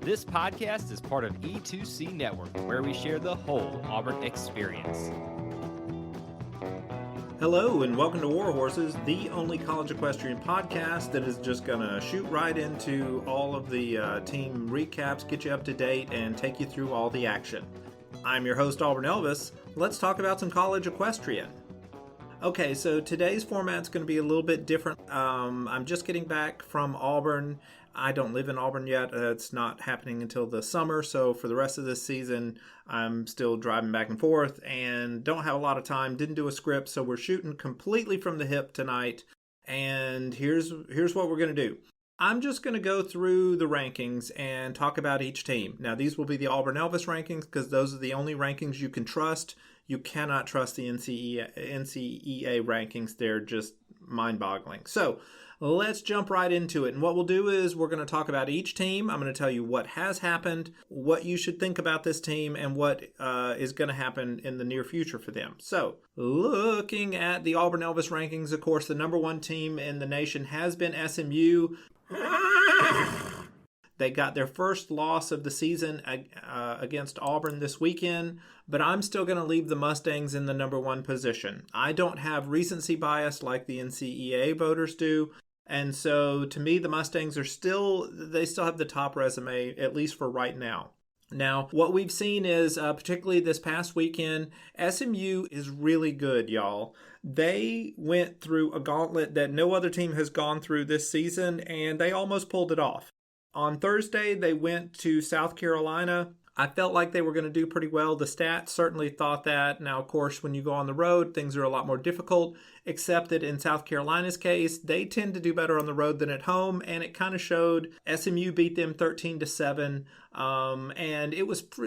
This podcast is part of E2C Network, where we share the whole Auburn experience. Hello and welcome to War Horses, the only college equestrian podcast that is just going to shoot right into all of the team recaps, get you up to date, and take you through all the action. I'm your host, Auburn Elvis. Let's talk about some college equestrian. Okay, so today's format's going to be a little bit different. I'm just getting back from Auburn. I don't live in Auburn yet. It's not happening until the summer, so for the rest of this season, I'm still driving back and forth and don't have a lot of time. Didn't do a script, so we're shooting completely from the hip tonight. And here's what we're going to do. I'm just going to go through the rankings and talk about each team. Now, these will be the Auburn Elvis rankings because those are the only rankings you can trust. You cannot trust the NCEA rankings. They're just mind-boggling. So let's jump right into it. And what we'll do is we're going to talk about each team. I'm going to tell you what has happened, what you should think about this team, and what is going to happen in the near future for them. So looking at the Auburn Elvis rankings, of course, the number one team in the nation has been SMU. They got their first loss of the season against Auburn this weekend, but I'm still going to leave the Mustangs in the number one position. I don't have recency bias like the NCEA voters do, and so to me, the Mustangs still have the top resume, at least for right now. Now, what we've seen is, particularly this past weekend, SMU is really good, y'all. They went through a gauntlet that no other team has gone through this season, and they almost pulled it off. On Thursday, they went to South Carolina. I felt like they were going to do pretty well. The stats certainly thought that. Now, of course, when you go on the road, things are a lot more difficult, except that in South Carolina's case, they tend to do better on the road than at home, and it kind of showed. SMU beat them 13-7, and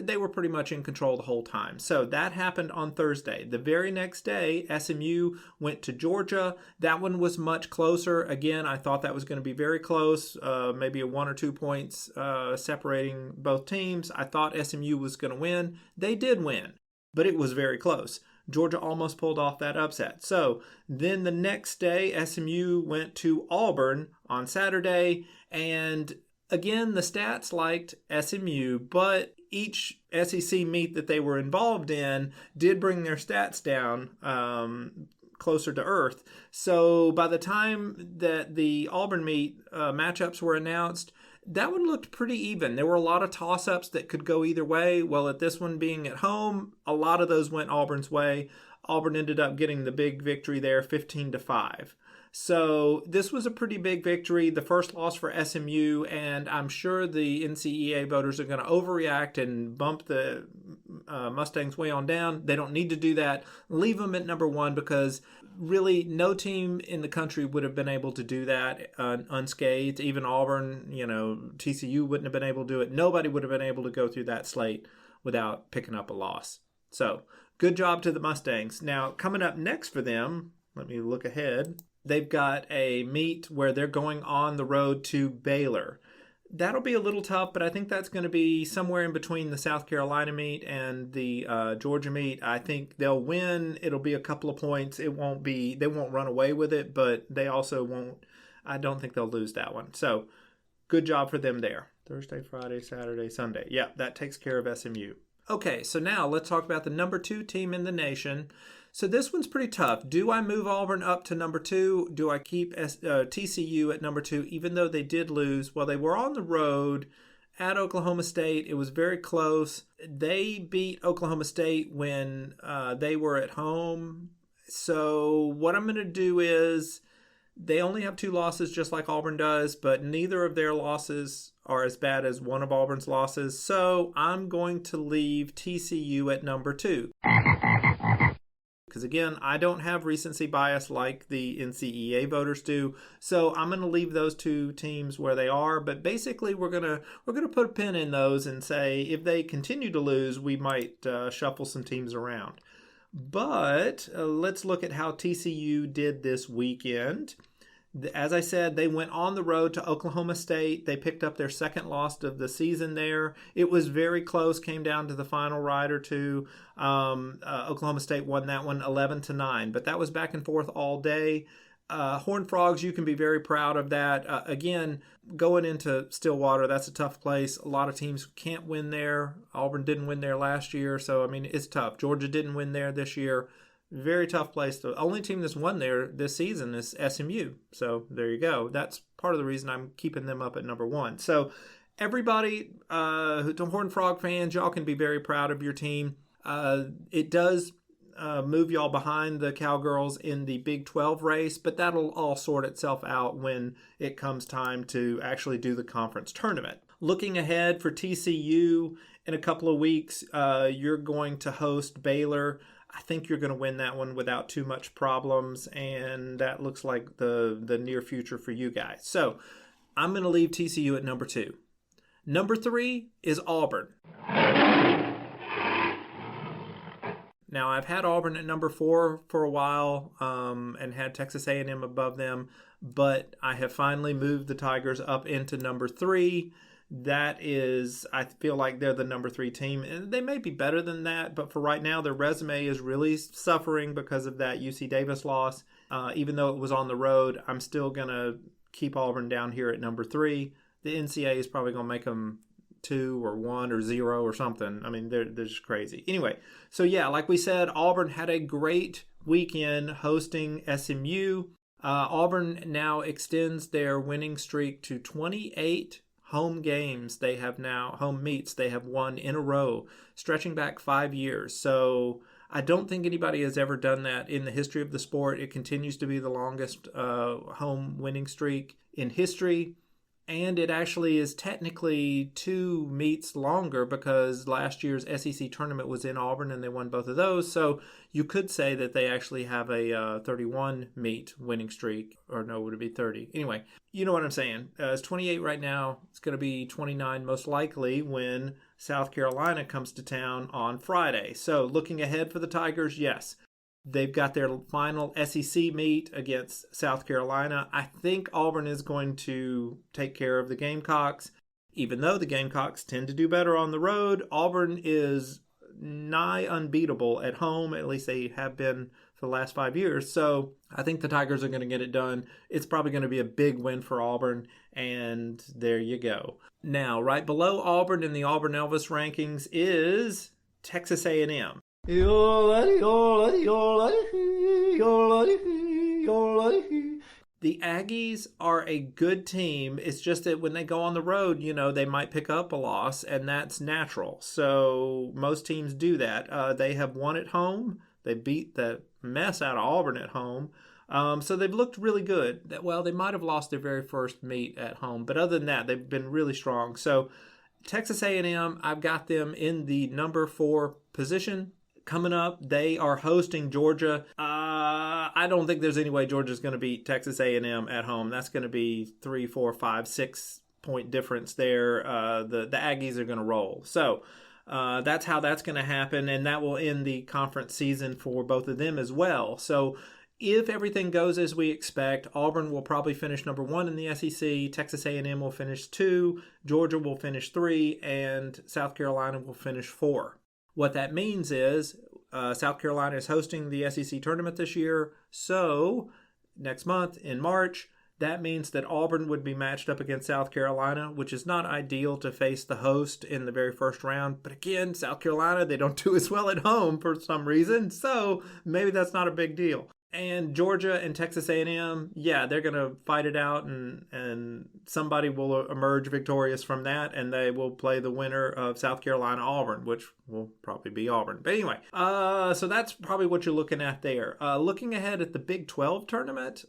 they were pretty much in control the whole time. So that happened on Thursday. The very next day, SMU went to Georgia. That one was much closer. Again, I thought that was going to be very close, maybe a 1 or 2 points separating both teams. I thought SMU was going to win. They did win, but it was very close. Georgia almost pulled off that upset. So then the next day, SMU went to Auburn on Saturday, and again, the stats liked SMU, but each SEC meet that they were involved in did bring their stats down closer to earth. So by the time that the Auburn meet matchups were announced, that one looked pretty even. There were a lot of toss-ups that could go either way. Well, at this one being at home, a lot of those went Auburn's way. Auburn ended up getting the big victory there, 15-5. So this was a pretty big victory, the first loss for SMU, and I'm sure the NCEA voters are going to overreact and bump the Mustangs way on down. They don't need to do that. Leave them at number one because really no team in the country would have been able to do that unscathed. Even Auburn, TCU wouldn't have been able to do it. Nobody would have been able to go through that slate without picking up a loss. So good job to the Mustangs. Now, coming up next for them, let me look ahead. They've got a meet where they're going on the road to Baylor. That'll be a little tough, but I think that's going to be somewhere in between the South Carolina meet and the Georgia meet. I think they'll win. It'll be a couple of points. They won't run away with it, but they also won't. I don't think they'll lose that one. So good job for them there. Thursday, Friday, Saturday, Sunday. Yeah, that takes care of SMU. Okay, so now let's talk about the number two team in the nation. So this one's pretty tough. Do I move Auburn up to number two? Do I keep TCU at number two, even though they did lose? Well, they were on the road at Oklahoma State. It was very close. They beat Oklahoma State when they were at home. So what I'm going to do is they only have 2 losses just like Auburn does, but neither of their losses are as bad as one of Auburn's losses. So I'm going to leave TCU at number 2. Because again, I don't have recency bias like the NCEA voters do, so I'm going to leave those 2 teams where they are. But basically, we're gonna put a pin in those and say if they continue to lose, we might shuffle some teams around. But let's look at how TCU did this weekend. As I said, they went on the road to Oklahoma State. They picked up their second loss of the season there. It was very close, came down to the final ride or two. Oklahoma State won that one 11-9, but that was back and forth all day. Horned Frogs, you can be very proud of that. Again, going into Stillwater, that's a tough place. A lot of teams can't win there. Auburn didn't win there last year, so I mean it's tough. Georgia didn't win there this year. Very tough place. The only team that's won there this season is SMU. So there you go. That's part of the reason I'm keeping them up at number 1. So everybody, the Horned Frog fans, y'all can be very proud of your team. It does move y'all behind the Cowgirls in the Big 12 race, but that'll all sort itself out when it comes time to actually do the conference tournament. Looking ahead for TCU in a couple of weeks, you're going to host Baylor. I think you're going to win that one without too much problems, and that looks like the near future for you guys. So I'm going to leave TCU at number 2. Number 3 is Auburn. Now, I've had Auburn at number 4 for a while and had Texas A&M above them, but I have finally moved the Tigers up into number 3. That is, I feel like they're the number 3 team. And they may be better than that, but for right now, their resume is really suffering because of that UC Davis loss. Even though it was on the road, I'm still going to keep Auburn down here at number 3. The NCEA is probably going to make them 2 or 1 or 0 or something. I mean, they're just crazy. Anyway, so yeah, like we said, Auburn had a great weekend hosting SMU. Auburn now extends their winning streak to 28 home games. They have now home meets they have won in a row, stretching back 5 years. So I don't think anybody has ever done that in the history of the sport. It continues to be the longest home winning streak in history. And it actually is technically 2 meets longer because last year's SEC tournament was in Auburn and they won both of those. So you could say that they actually have a 31 meet winning streak. Or no, would it be 30? Anyway, you know what I'm saying. It's 28 right now. It's going to be 29 most likely when South Carolina comes to town on Friday. So looking ahead for the Tigers, yes. They've got their final SEC meet against South Carolina. I think Auburn is going to take care of the Gamecocks. Even though the Gamecocks tend to do better on the road, Auburn is nigh unbeatable at home. At least they have been for the last 5 years. So I think the Tigers are going to get it done. It's probably going to be a big win for Auburn. And there you go. Now, right below Auburn in the Auburn Elvis rankings is Texas A&M. The Aggies are a good team. It's just that when they go on the road, they might pick up a loss, and that's natural. So most teams do that. They have won at home. They beat the mess out of Auburn at home. So they've looked really good. Well, they might have lost their very first meet at home, but other than that, they've been really strong. So Texas A&M, I've got them in the number 4 position. Coming up, they are hosting Georgia. I don't think there's any way Georgia's going to beat Texas A&M at home. That's going to be 3, 4, 5, 6 point difference there. The Aggies are going to roll. So that's how that's going to happen, and that will end the conference season for both of them as well. So if everything goes as we expect, Auburn will probably finish number 1 in the SEC. Texas A&M will finish 2. Georgia will finish 3. And South Carolina will finish 4. What that means is South Carolina is hosting the SEC tournament this year. So next month in March, that means that Auburn would be matched up against South Carolina, which is not ideal to face the host in the very first round. But again, South Carolina, they don't do as well at home for some reason. So maybe that's not a big deal. And Georgia and Texas A&M, yeah, they're going to fight it out, and somebody will emerge victorious from that, and they will play the winner of South Carolina-Auburn, which will probably be Auburn. But anyway, so that's probably what you're looking at there. Looking ahead at the Big 12 tournament,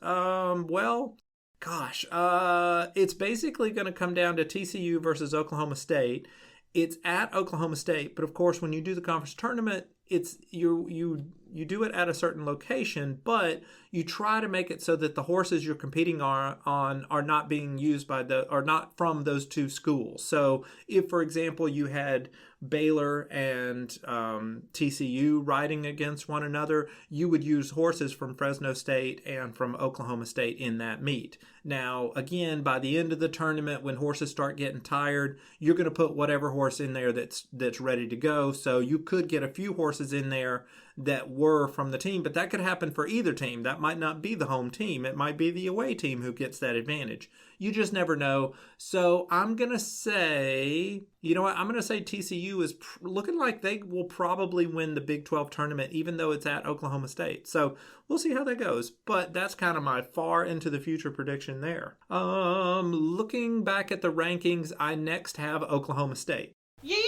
it's basically going to come down to TCU versus Oklahoma State. It's at Oklahoma State, but of course, when you do the conference tournament, it's you do it at a certain location, but you try to make it so that the horses you're competing on are not being used are not from those 2 schools. So if, for example, you had Baylor and TCU riding against one another, you would use horses from Fresno State and from Oklahoma State in that meet. Now, again, by the end of the tournament, when horses start getting tired, you're going to put whatever horse in there that's ready to go. So you could get a few horses in there that were from the team, but that could happen for either team. That might not be the home team. It might be the away team who gets that advantage. You just never know. So I'm going to say, you know what? I'm going to say TCU is looking like they will probably win the Big 12 tournament, even though it's at Oklahoma State. So we'll see how that goes. But that's kind of my far into the future prediction there. Looking back at the rankings, I next have Oklahoma State. Yeehaw!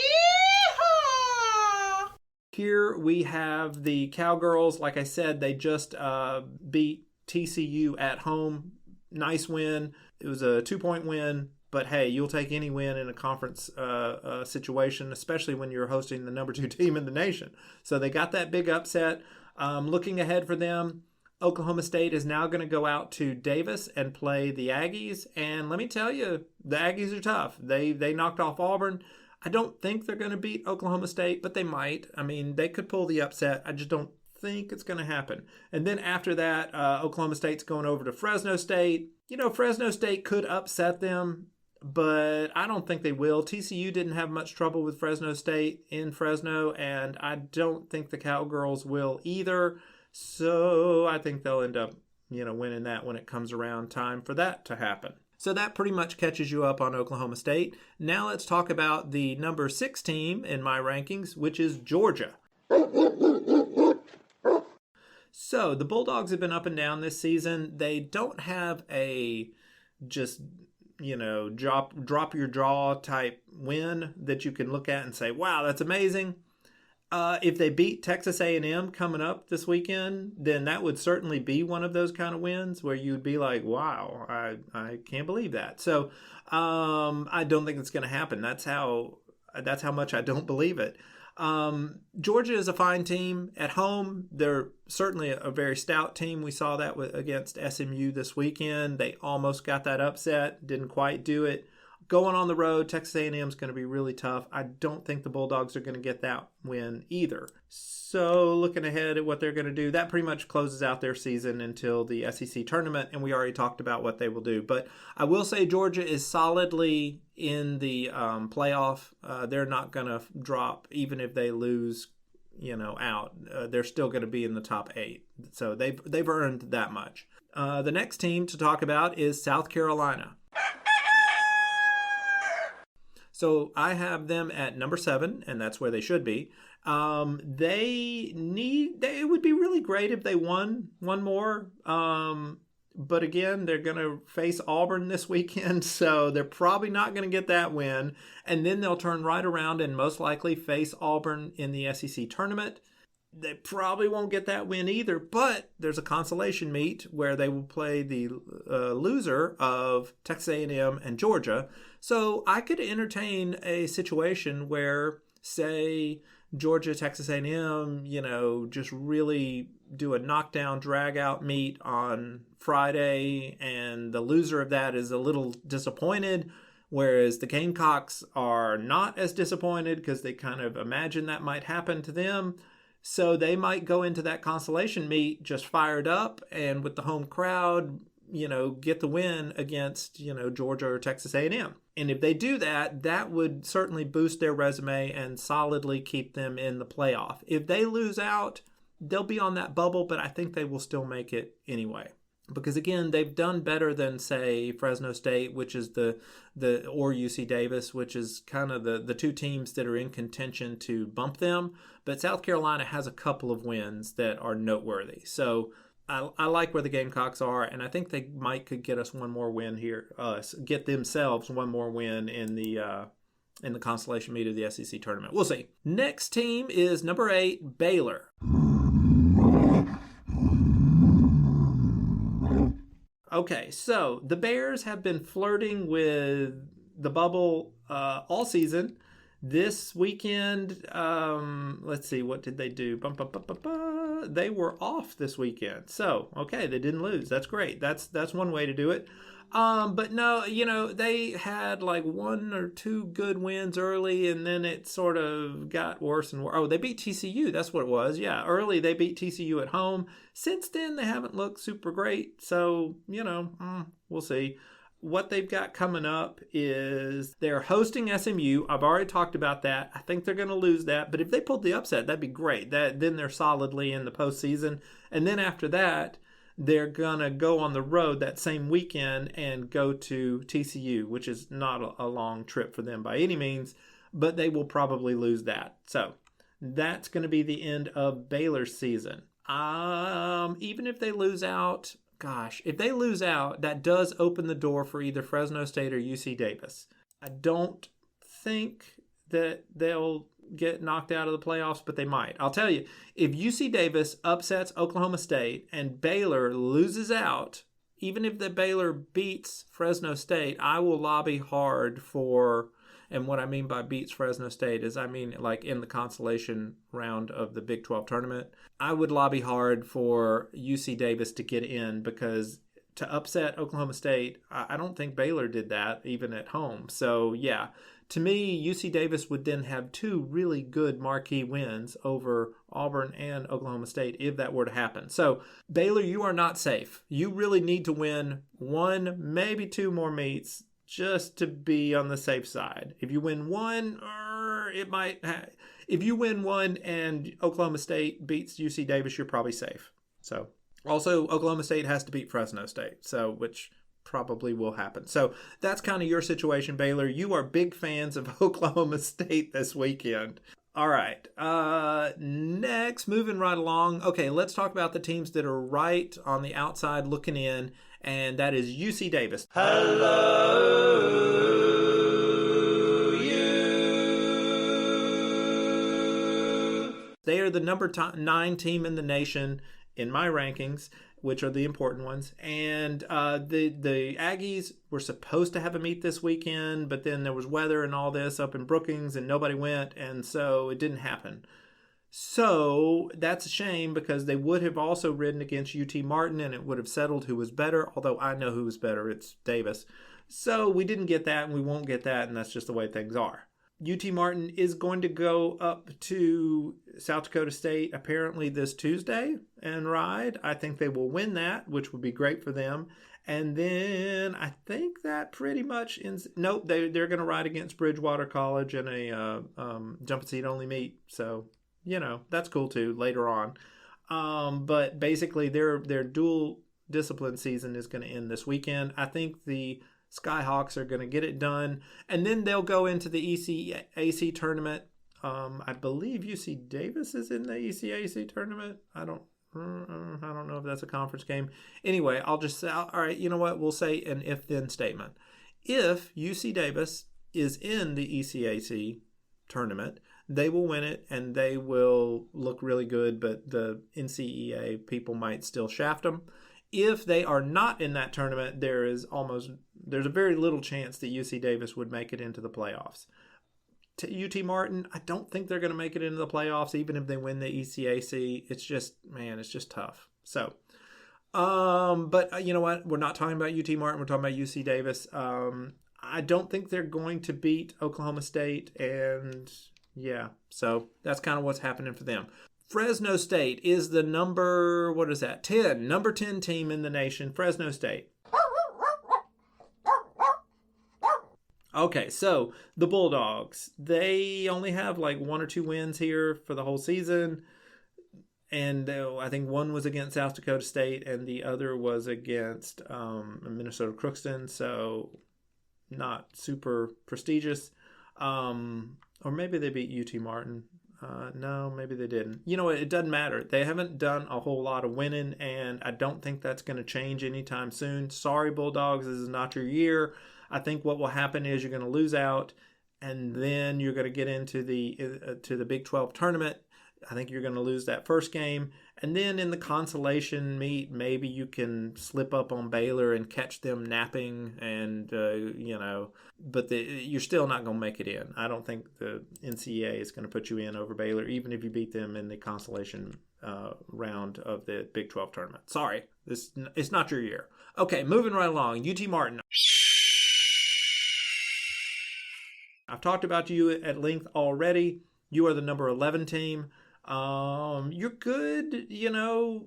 Here we have the Cowgirls. Like I said, they just beat TCU at home. Nice win. It was a 2-point win, but hey, you'll take any win in a conference situation, especially when you're hosting the number 2 team in the nation. So they got that big upset. Looking ahead for them, Oklahoma State is now going to go out to Davis and play the Aggies. And let me tell you, the Aggies are tough. They knocked off Auburn. I don't think they're going to beat Oklahoma State, but they might. I mean, they could pull the upset. I just don't think it's going to happen. And then after that, Oklahoma State's going over to Fresno State. You know, Fresno State could upset them, but I don't think they will. TCU didn't have much trouble with Fresno State in Fresno, and I don't think the Cowgirls will either. So I think they'll end up, winning that when it comes around time for that to happen. So that pretty much catches you up on Oklahoma State. Now let's talk about the number 6 team in my rankings, which is Georgia. So the Bulldogs have been up and down this season. They don't have a just, drop your jaw type win that you can look at and say, wow, that's amazing. If they beat Texas A&M coming up this weekend, then that would certainly be one of those kind of wins where you'd be like, wow, I can't believe that. So I don't think it's going to happen. That's how much I don't believe it. Georgia is a fine team at home. They're certainly a very stout team. We saw that against SMU this weekend. They almost got that upset, didn't quite do it. Going on the road, Texas A&M is going to be really tough. I don't think the Bulldogs are going to get that win either. So looking ahead at what they're going to do, that pretty much closes out their season until the SEC tournament, and we already talked about what they will do. But I will say Georgia is solidly in the playoff. They're not going to drop even if they lose, out. They're still going to be in the top 8. So they've earned that much. The next team to talk about is South Carolina. So I have them at number 7, and that's where they should be. It would be really great if they won one more. But again, they're going to face Auburn this weekend, so they're probably not going to get that win. And then they'll turn right around and most likely face Auburn in the SEC tournament. They probably won't get that win either, but there's a consolation meet where they will play the loser of Texas A&M and Georgia. So I could entertain a situation where, say, Georgia, Texas A&M, just really do a knockdown, drag-out meet on Friday, and the loser of that is a little disappointed, whereas the Gamecocks are not as disappointed because they kind of imagine that might happen to them. So they might go into that consolation meet just fired up and with the home crowd, get the win against, Georgia or Texas A&M. And if they do that, that would certainly boost their resume and solidly keep them in the playoff. If they lose out, they'll be on that bubble, but I think they will still make it anyway. Because again, they've done better than, say, Fresno State, which is or UC Davis, which is kind of the 2 teams that are in contention to bump them. But South Carolina has a couple of wins that are noteworthy. So I like where the Gamecocks are, and I think they could get us one more win here. Get themselves one more win in the consolation meet of the SEC tournament. We'll see. Next team is number 8, Baylor. Okay, so the Bears have been flirting with the bubble all season. This weekend, let's see, what did they do? They were off this weekend. So, okay, they didn't lose. That's great. That's one way to do it. But no, they had like 1 or 2 good wins early, and then it sort of got worse and worse. Oh, they beat TCU. That's what it was. Yeah, early they beat TCU at home. Since then, they haven't looked super great. So, we'll see. what they've got coming up is they're hosting SMU. I've already talked about that. I think they're going to lose that. But if they pulled the upset, that'd be great. Then they're solidly in the postseason. And then after that, they're going to go on the road that same weekend and go to TCU, which is not a long trip for them by any means, but they will probably lose that. So that's going to be the end of Baylor's season. Even if they lose out, if they lose out, that does open the door for either Fresno State or UC Davis. I don't think that they'll get knocked out of the playoffs, but they might. I'll tell you, if UC Davis upsets Oklahoma State and Baylor loses out, even if the Baylor beats Fresno State, I will lobby hard for, and what I mean by beats Fresno State is I mean like in the consolation round of the Big 12 tournament, I would lobby hard for UC Davis to get in, because to upset Oklahoma State, I don't think Baylor did that even at home. So yeah, to me, UC Davis would then have two really good marquee wins over Auburn and Oklahoma State if that were to happen. So Baylor, you are not safe. You really need to win one, maybe two more meets just to be on the safe side. If you win one, if you win one and Oklahoma State beats UC Davis, you're probably safe. So also Oklahoma State has to beat Fresno State, so which probably will happen. So that's kind of your situation, Baylor. You are big fans of Oklahoma State this weekend. All right. Next, moving right along. Okay, let's talk about the teams that are right on the outside looking in, and that is UC Davis. Hello, you. They are the number 9 team in the nation in my rankings, which are the important ones. And the Aggies were supposed to have a meet this weekend, but then there was weather and all this up in Brookings, and nobody went, and so it didn't happen. So that's a shame, because they would have also ridden against UT Martin, and it would have settled who was better, although I know who was better. It's Davis. So we didn't get that, and we won't get that, and that's just the way things are. UT Martin is going to go up to South Dakota State apparently this Tuesday and ride. I think they will win that, which would be great for them. And then I think that pretty much ends. Nope, they're going to ride against Bridgewater College in a jump seat only meet. So, that's cool too later on. But basically their dual discipline season is going to end this weekend. I think the Skyhawks are going to get it done, and then they'll go into the ECAC tournament. I believe UC Davis is in the ECAC tournament. I don't know if that's a conference game. Anyway, I'll just say, all right, you know what? We'll say an if-then statement. If UC Davis is in the ECAC tournament, they will win it, and they will look really good, but the NCEA people might still shaft them. If they are not in that tournament, there's a very little chance that UC Davis would make it into the playoffs. To UT Martin, I don't think they're going to make it into the playoffs, even if they win the ECAC. It's just tough. So, but you know what? We're not talking about UT Martin. We're talking about UC Davis. I don't think they're going to beat Oklahoma State, and yeah, so that's kind of what's happening for them. Fresno State is the number 10 team in the nation. Fresno State. Okay, so the Bulldogs, they only have like 1 or 2 wins here for the whole season. And I think one was against South Dakota State and the other was against Minnesota Crookston. So not super prestigious. Or maybe they beat UT Martin. No, maybe they didn't. You know what? It doesn't matter. They haven't done a whole lot of winning, and I don't think that's going to change anytime soon. Sorry, Bulldogs, this is not your year. I think what will happen is you're going to lose out, and then you're going to get into the Big 12 tournament. I think you're going to lose that first game. And then in the consolation meet, maybe you can slip up on Baylor and catch them napping and, but you're still not going to make it in. I don't think the NCEA is going to put you in over Baylor, even if you beat them in the consolation round of the Big 12 tournament. Sorry, it's not your year. Okay, moving right along. UT Martin. I've talked about you at length already. You are the number 11 team. You're good,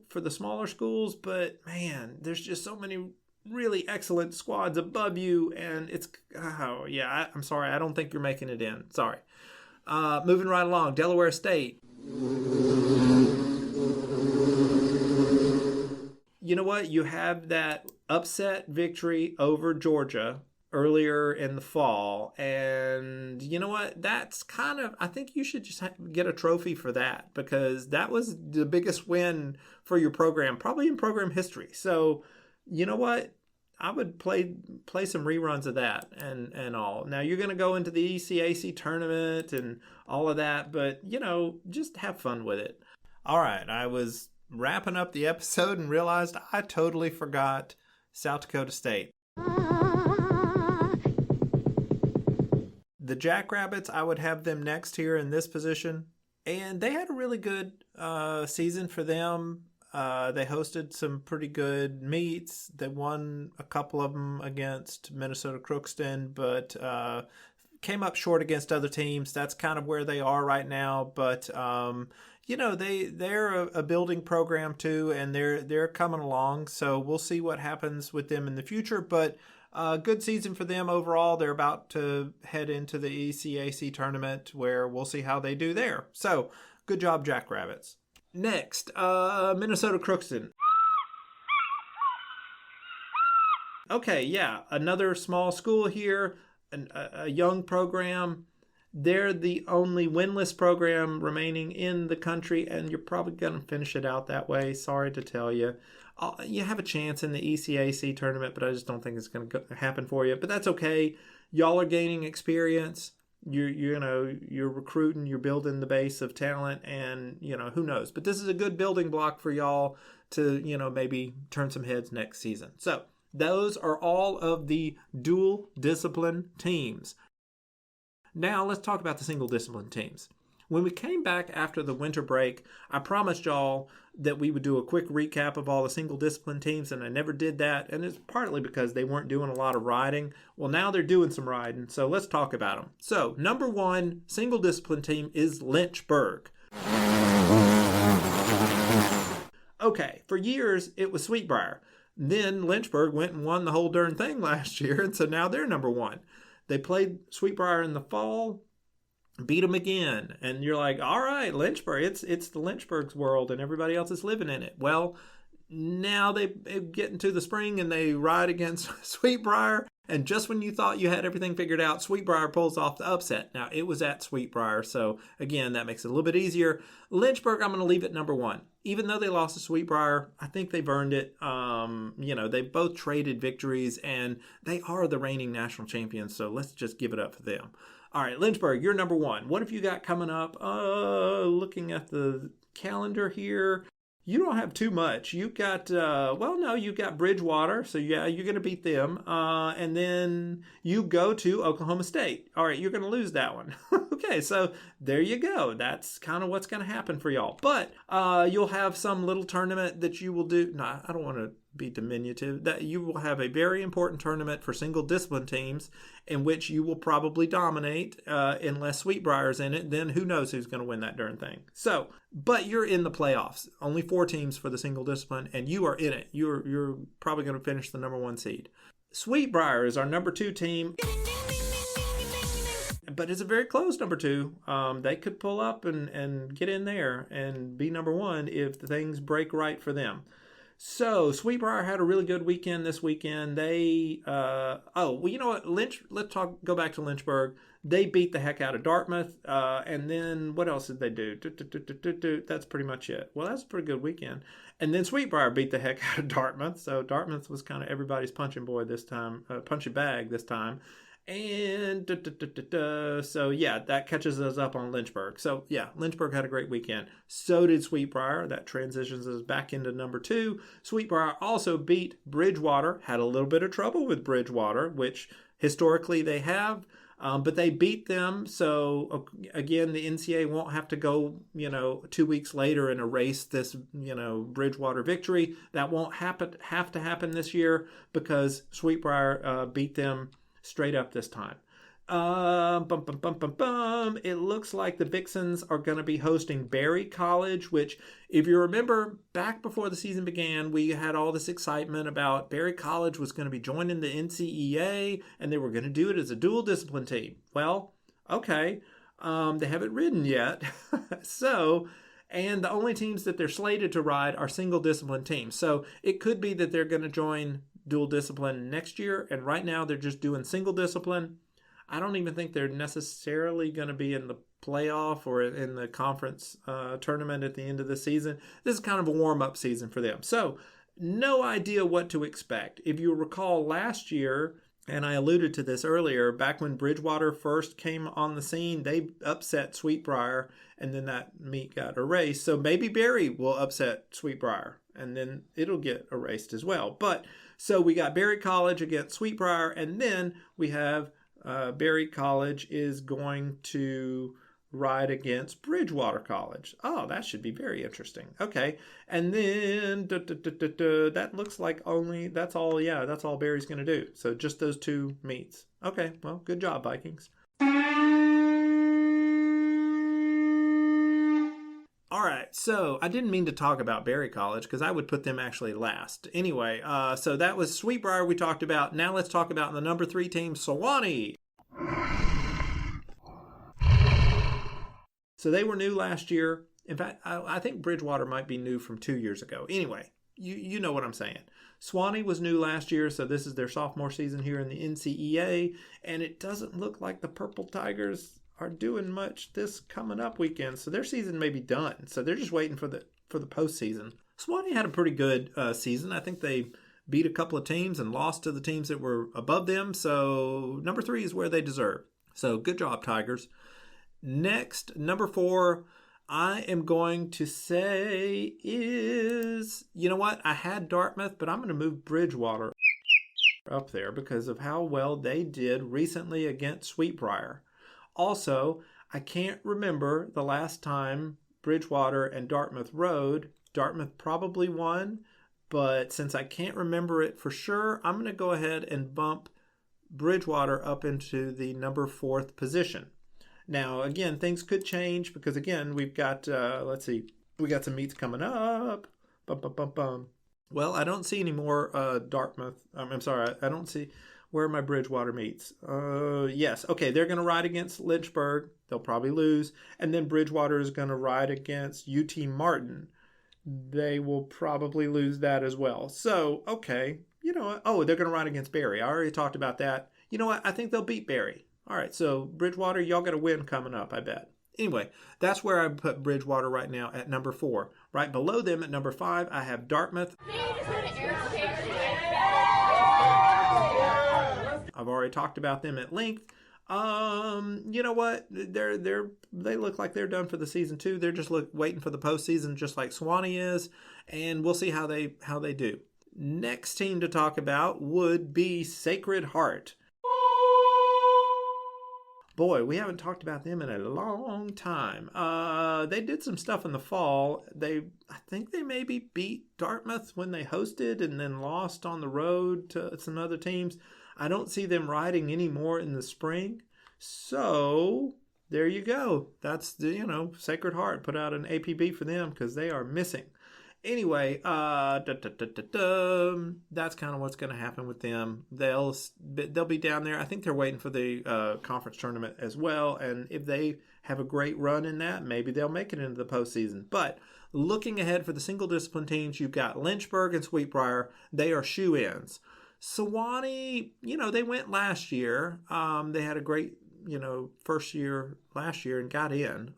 for the smaller schools, but man, there's just so many really excellent squads above you, and I'm sorry, I don't think you're making it in. Sorry. Moving right along, Delaware State. You know what? You have that upset victory over Georgia earlier in the fall, and you know what? That's kind of, I think you should just get a trophy for that, because that was the biggest win for your program, probably in program history. So, you know what? I would play some reruns of that and all. Now you're going to go into the ECAC tournament and all of that, but just have fun with it. All right, I was wrapping up the episode and realized I totally forgot South Dakota State. The Jackrabbits, I would have them next here in this position, and they had a really good season for them. They hosted some pretty good meets. They won a couple of them against Minnesota Crookston, but came up short against other teams. That's kind of where they are right now. But they're a building program too, and they're coming along. So we'll see what happens with them in the future. But good season for them overall. They're about to head into the ECAC tournament, where we'll see how they do there. So good job, Jackrabbits. Next, Minnesota Crookston. Okay, yeah, another small school here, a young program. They're the only winless program remaining in the country, and you're probably going to finish it out that way. Sorry to tell you. You have a chance in the ECAC tournament, but I just don't think it's going to happen for you. But that's okay. Y'all are gaining experience. You're recruiting, you're building the base of talent, and who knows. But this is a good building block for y'all to maybe turn some heads next season. So those are all of the dual discipline teams. Now let's talk about the single discipline teams. When we came back after the winter break, I promised y'all that we would do a quick recap of all the single discipline teams, and I never did that, and it's partly because they weren't doing a lot of riding. Well, now they're doing some riding, so let's talk about them. So, number one single discipline team is Lynchburg. Okay, for years it was Sweetbriar. Then Lynchburg went and won the whole darn thing last year, and so now they're number one. They played Sweetbriar in the fall, beat them again, and you're like, all right, Lynchburg, it's the Lynchburg's world, and everybody else is living in it. Well, now they get into the spring and they ride against Sweetbriar, and just when you thought you had everything figured out, Sweetbriar pulls off the upset. Now, it was at Sweetbriar, so again, that makes it a little bit easier. Lynchburg, I'm going to leave at number one. Even though they lost to Sweetbriar, I think they've earned it. They both traded victories, and they are the reigning national champions, so let's just give it up for them. All right, Lynchburg, you're number one. What have you got coming up? Looking at the calendar here, you don't have too much. You've got, you've got Bridgewater, so yeah, you're going to beat them. And then you go to Oklahoma State. All right, you're going to lose that one. Okay, so there you go. That's kind of what's going to happen for y'all. But you'll have some little tournament that you will do. No, I don't want to be diminutive. That you will have a very important tournament for single discipline teams in which you will probably dominate unless Sweetbriar's in it. Then who knows who's going to win that darn thing. So, but you're in the playoffs. Only 4 teams for the single discipline, and you are in it. You're probably going to finish the number 1 seed. Sweetbriar is our number 2 team, but it's a very close number 2. They could pull up and get in there and be number 1 if the things break right for them. So Sweetbriar had a really good weekend this weekend. They, you know what? Go back to Lynchburg. They beat the heck out of Dartmouth. And then what else did they do? That's pretty much it. Well, that's a pretty good weekend. And then Sweetbriar beat the heck out of Dartmouth. So Dartmouth was kind of everybody's punching bag this time. And so yeah, that catches us up on Lynchburg. So yeah, Lynchburg had a great weekend. So did Sweetbriar. That transitions us back into number 2. Sweetbriar also beat Bridgewater. Had a little bit of trouble with Bridgewater, which historically they have, but they beat them. So again, the NCEA won't have to go 2 weeks later and erase this Bridgewater victory. That won't have to happen this year because Sweetbriar beat them straight up this time. It looks like the Vixens are going to be hosting Berry College, which, if you remember, back before the season began, we had all this excitement about Berry College was going to be joining the NCEA, and they were going to do it as a dual discipline team. Well, okay, they haven't ridden yet, and the only teams that they're slated to ride are single discipline teams. So it could be that they're going to join dual discipline next year, and right now they're just doing single discipline. I don't even think they're necessarily going to be in the playoff or in the conference tournament at the end of the season. This is kind of a warm-up season for them. So no idea what to expect. If you recall last year, and I alluded to this earlier, back when Bridgewater first came on the scene, they upset Sweetbriar, and then that meet got erased. So maybe Berry will upset Sweetbriar, and then it'll get erased as well. But so we got Berry College against Sweetbriar, and then we have Berry College is going to ride against Bridgewater College. Oh, that should be very interesting. Okay. And then that looks like that's all Berry's going to do. So just those two meets. Okay. Well, good job, Vikings. All right, so I didn't mean to talk about Berry College because I would put them actually last. Anyway, so that was Sweetbriar we talked about. Now let's talk about the number 3 team, Sewanee. So they were new last year. In fact, I think Bridgewater might be new from 2 years ago. Anyway, you know what I'm saying. Sewanee was new last year, so this is their sophomore season here in the NCEA, and it doesn't look like the Purple Tigers are doing much this coming up weekend, so their season may be done. So they're just waiting for the postseason. Sewanee had a pretty good season. I think they beat a couple of teams and lost to the teams that were above them. So number 3 is where they deserve. So good job, Tigers. Next, number 4, I am going to say is, you know what? I had Dartmouth, but I'm going to move Bridgewater up there because of how well they did recently against Sweetbriar. Also, I can't remember the last time Bridgewater and Dartmouth rode. Dartmouth probably won, but since I can't remember it for sure, I'm going to go ahead and bump Bridgewater up into the number 4th position. Now, again, things could change because, again, we've got, we got some meets coming up. Well, I don't see any more Dartmouth. I'm sorry, I don't see... Where are my Bridgewater meets? Yes. Okay, they're going to ride against Lynchburg. They'll probably lose. And then Bridgewater is going to ride against UT Martin. They will probably lose that as well. So, okay. You know what? Oh, they're going to ride against Berry. I already talked about that. You know what? I think they'll beat Berry. All right, so Bridgewater, y'all got a win coming up, I bet. Anyway, that's where I put Bridgewater right now at number 4. Right below them at number 5, I have Dartmouth. I've already talked about them at length. You know what? They look like they're done for the season too. They're just waiting for the postseason, just like Sewanee is, and we'll see how they do. Next team to talk about would be Sacred Heart. Boy, we haven't talked about them in a long time. They did some stuff in the fall. I think they maybe beat Dartmouth when they hosted and then lost on the road to some other teams. I don't see them riding anymore in the spring. So there you go. That's Sacred Heart put out an APB for them because they are missing. Anyway, that's kind of what's going to happen with them. They'll be down there. I think they're waiting for the conference tournament as well. And if they have a great run in that, maybe they'll make it into the postseason. But looking ahead for the single discipline teams, you've got Lynchburg and Sweetbriar. They are shoe-ins. Sewanee, they went last year. They had a great, first year last year and got in.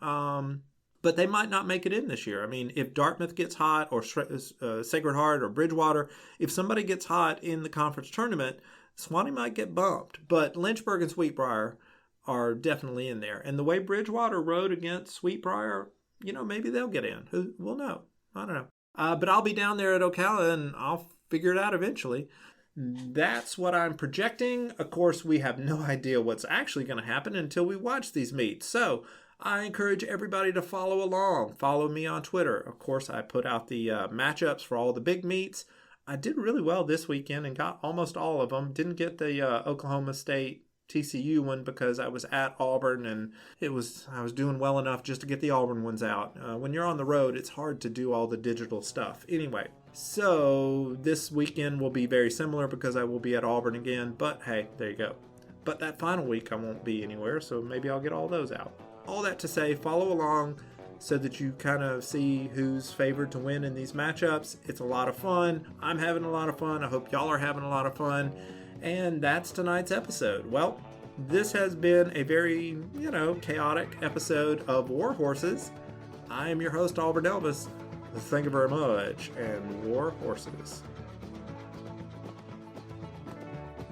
But they might not make it in this year. I mean, if Dartmouth gets hot or Sacred Heart or Bridgewater, if somebody gets hot in the conference tournament, Sewanee might get bumped. But Lynchburg and Sweetbriar are definitely in there. And the way Bridgewater rode against Sweetbriar, maybe they'll get in. We'll know. I don't know. But I'll be down there at Ocala and I'll figure it out eventually. That's what I'm projecting. Of course, we have no idea what's actually going to happen until we watch these meets. So I encourage everybody to follow along. Follow me on Twitter. Of course, I put out the matchups for all the big meets. I did really well this weekend and got almost all of them. Didn't get the Oklahoma State TCU one because I was at Auburn and I was doing well enough just to get the Auburn ones out. When you're on the road, it's hard to do all the digital stuff. Anyway, so this weekend will be very similar because I will be at Auburn again, but hey, there you go. But that final week I won't be anywhere, so maybe I'll get all those out. All that to say, follow along so that you kind of see who's favored to win in these matchups. It's a lot of fun. I'm having a lot of fun. I hope y'all are having a lot of fun. And that's tonight's episode. Well, this has been a very, chaotic episode of War Horses. I am your host, Auburn Elvis. Thank you very much, and War Horses.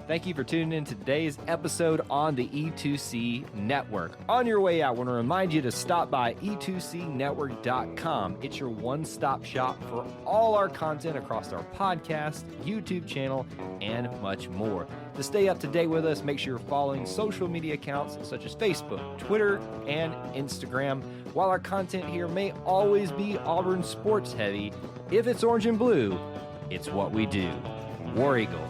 Thank you for tuning in to today's episode on the E2C Network. On your way out, I want to remind you to stop by e2cnetwork.com. It's your one-stop shop for all our content across our podcast, YouTube channel, and much more. To stay up to date with us, make sure you're following social media accounts such as Facebook, Twitter, and Instagram. While our content here may always be Auburn sports heavy, if it's orange and blue, it's what we do. War Eagle.